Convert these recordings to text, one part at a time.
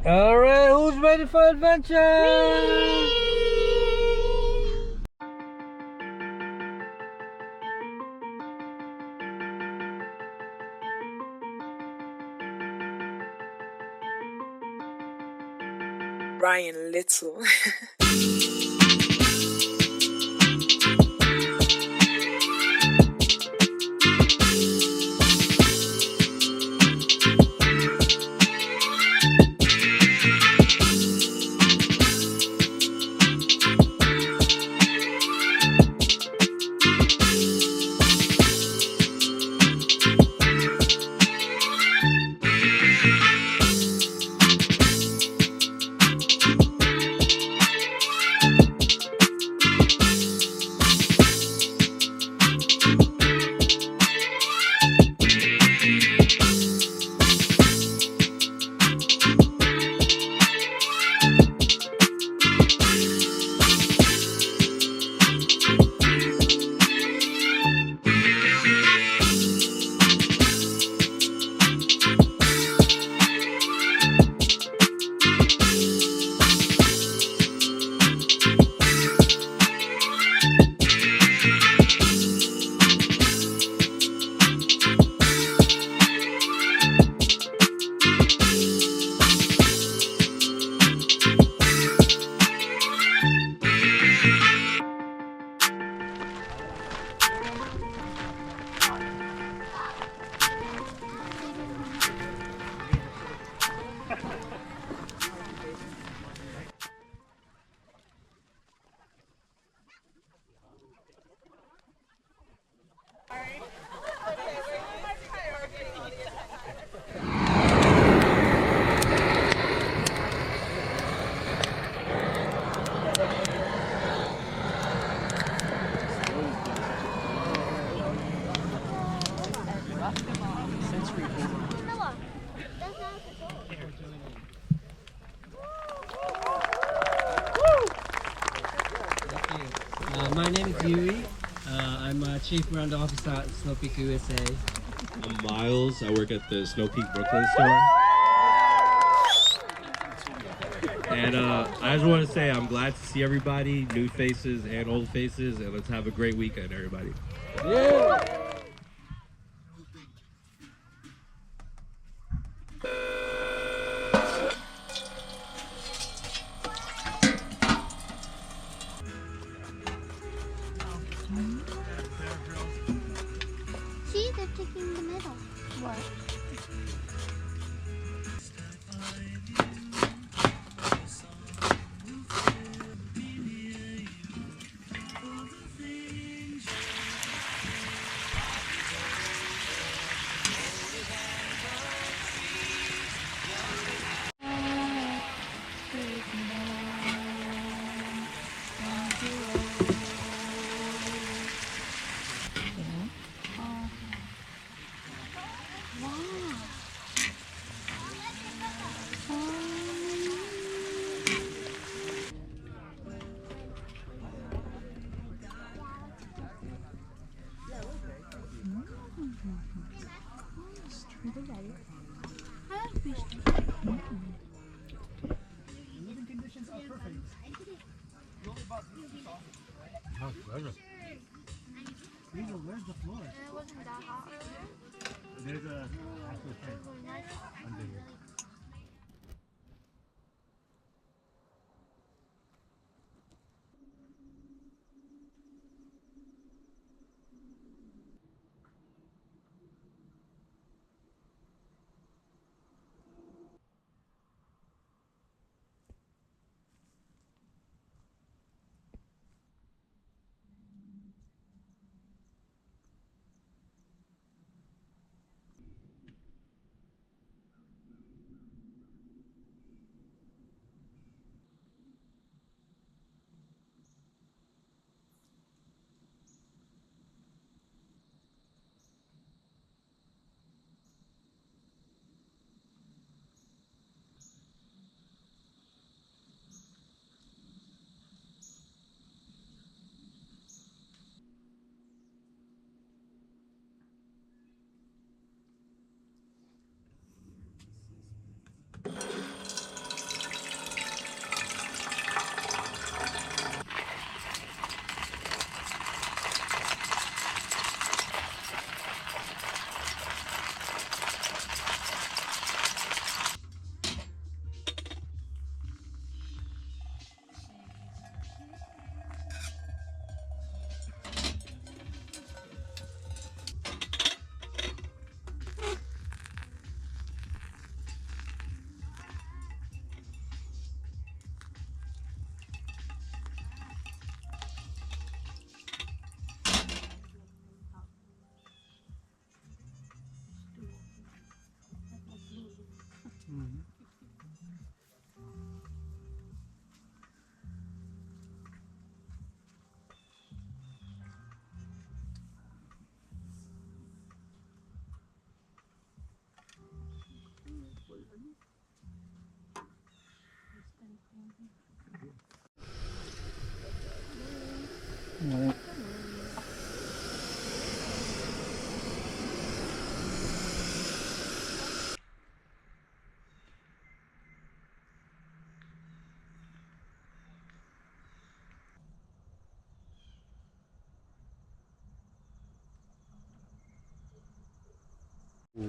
Alright, who's ready for adventure? Brian Little. My name is Yui. I'm Chief Brand Officer at Snowpeak USA. I'm Miles. I work at the Snowpeak Brooklyn store. And I just want to say I'm glad to see everybody, new faces and old faces, and let's have a great weekend, everybody. Yeah! See, they're taking the middle. What?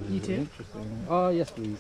You too? Interesting. Oh, yes, please.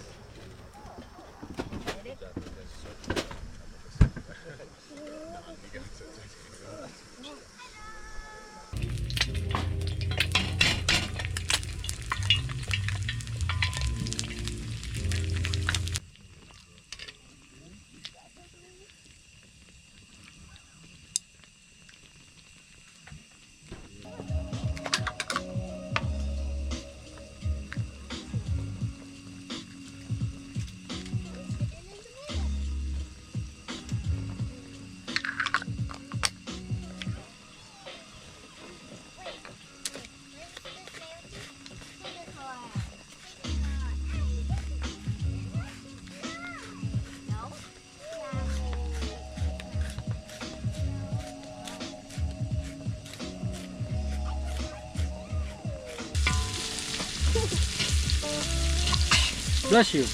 Bless you.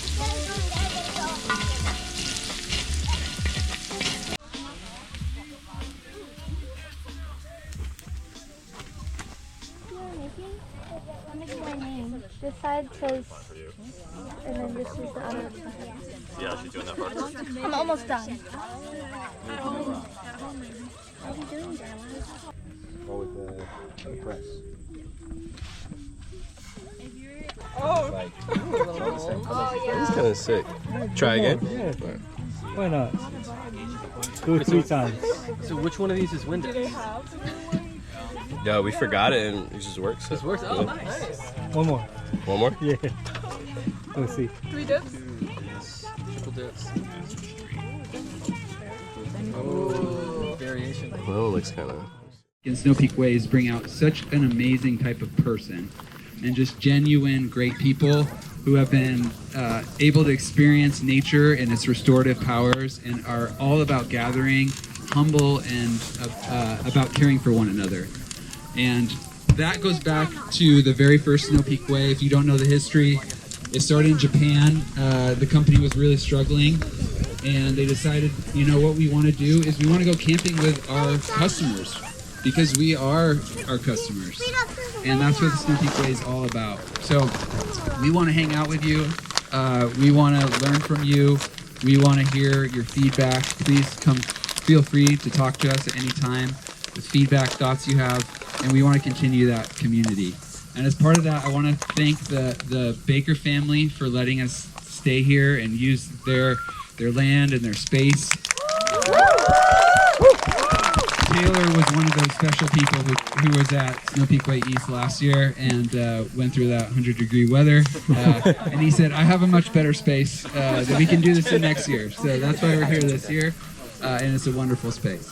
I'm making my name. This side says, and then this is the other side. Yeah, she's doing that part. I'm almost done. What are you doing, Darla? Go with the press. He's kind of sick. Try again. Yeah. Why not? Do it 3 times. So which one of these is winded? Yeah, we forgot it and it just works. This works? Oh, nice. One more. One more? Yeah. Let's see. 3 dips? Triple dips. Oh, variation. Well, it looks kind of... And snowpeakways bring out such an amazing type of person and just genuine great people who have been able to experience nature and its restorative powers and are all about gathering, humble, and about caring for one another. And that goes back to the very first snowpeakway. If you don't know the history, it started in Japan. The company was really struggling, and they decided, you know, what we want to do is we want to go camping with our customers, because we are our customers, and that's what the snowpeakway is all about. So we want to hang out with you, we want to learn from you, we want to hear your feedback. Please feel free to talk to us at any time with feedback, thoughts you have, and we want to continue that community. And as part of that, I want to thank the Baker family for letting us stay here and use their land and their space. Taylor was one of those special people who was at SPW East last year and went through that 100-degree weather. And he said, I have a much better space that we can do this in next year. So that's why we're here this year, and it's a wonderful space.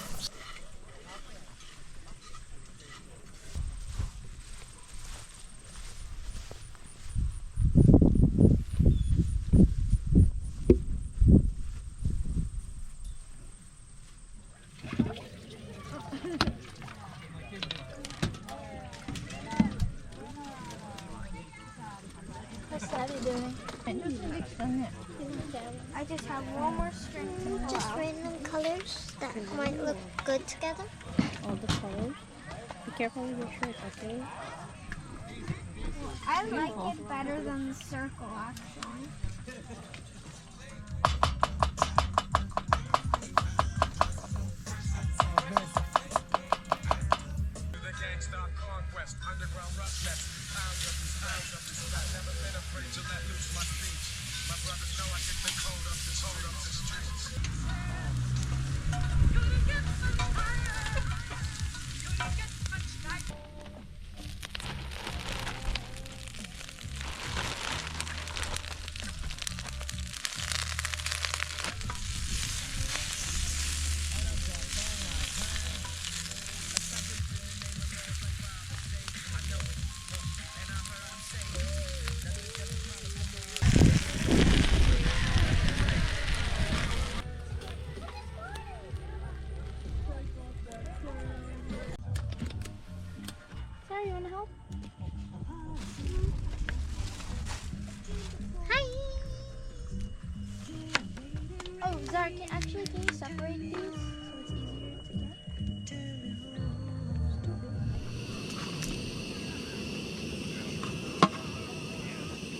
What's Daddy doing? I just have one more string. Just random colors that might look good together. All the colors. Be careful with your shirt, okay? I like it better than the circle, actually. Sorry, you wanna help? Hi! Oh, Zara, can you separate these so it's easier to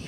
get?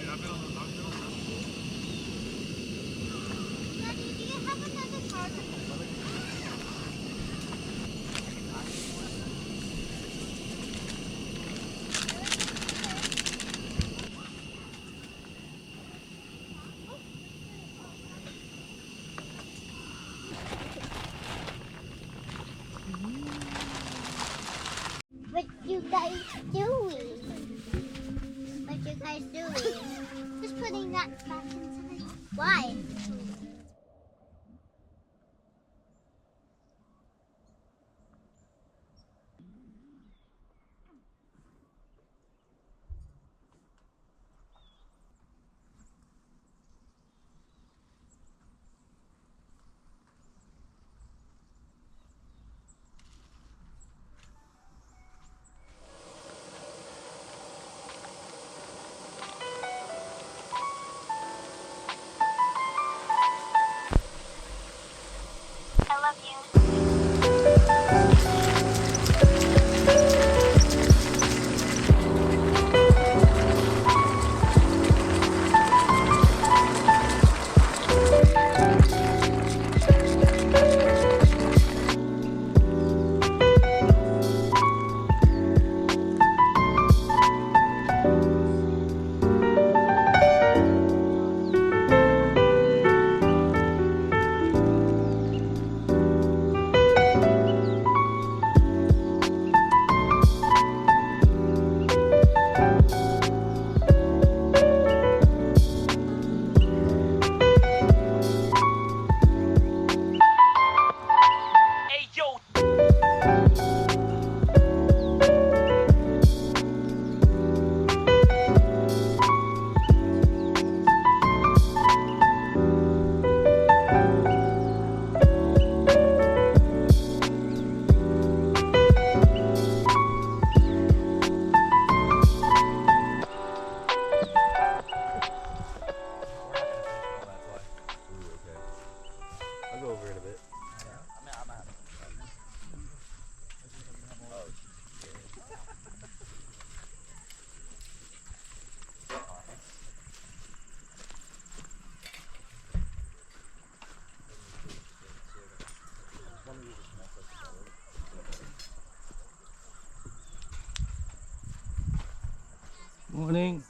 Morning.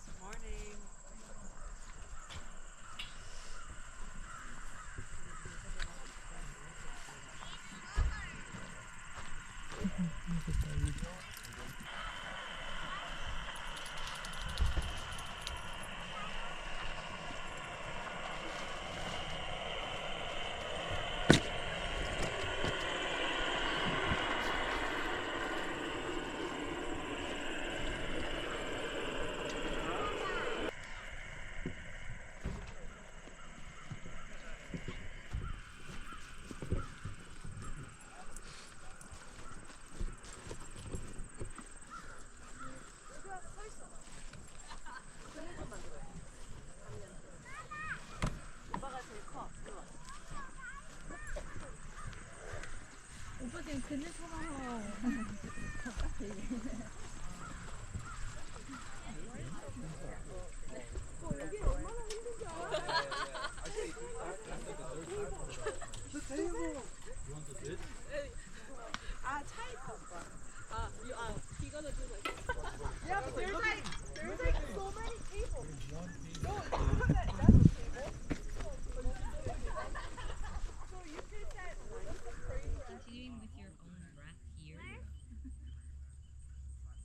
Continuing with your own breath here.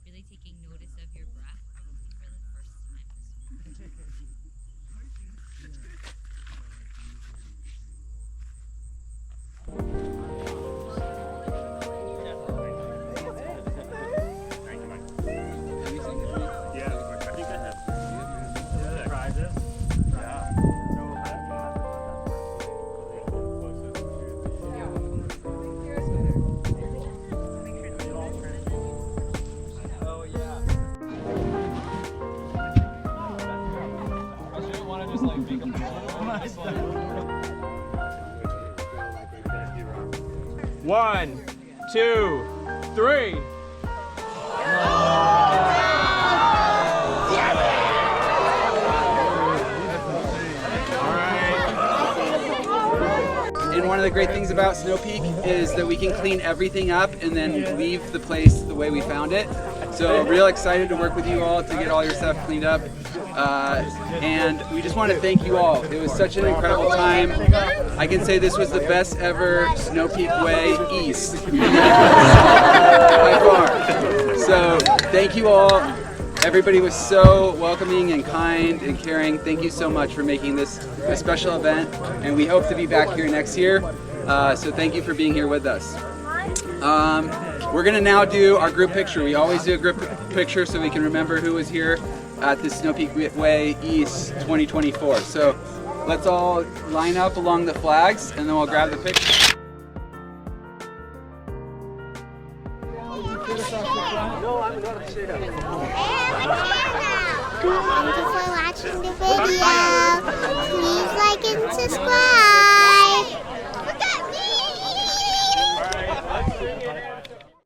Really taking notice of your breath, probably for the first time this morning. One, two, three. And one of the great things about Snowpeak is that we can clean everything up and then leave the place the way we found it. So real excited to work with you all to get all your stuff cleaned up. And we just want to thank you all. It was such an incredible time. I can say this was the best ever snowpeakway East by far. So thank you all. Everybody was so welcoming and kind and caring. Thank you so much for making this a special event, and we hope to be back here next year. So thank you for being here with us. We're gonna now do our group picture. We always do a group picture so we can remember who was here at the Snowpeakway East 2024. So let's all line up along the flags and then we'll grab the picture. Thank you for watching the video.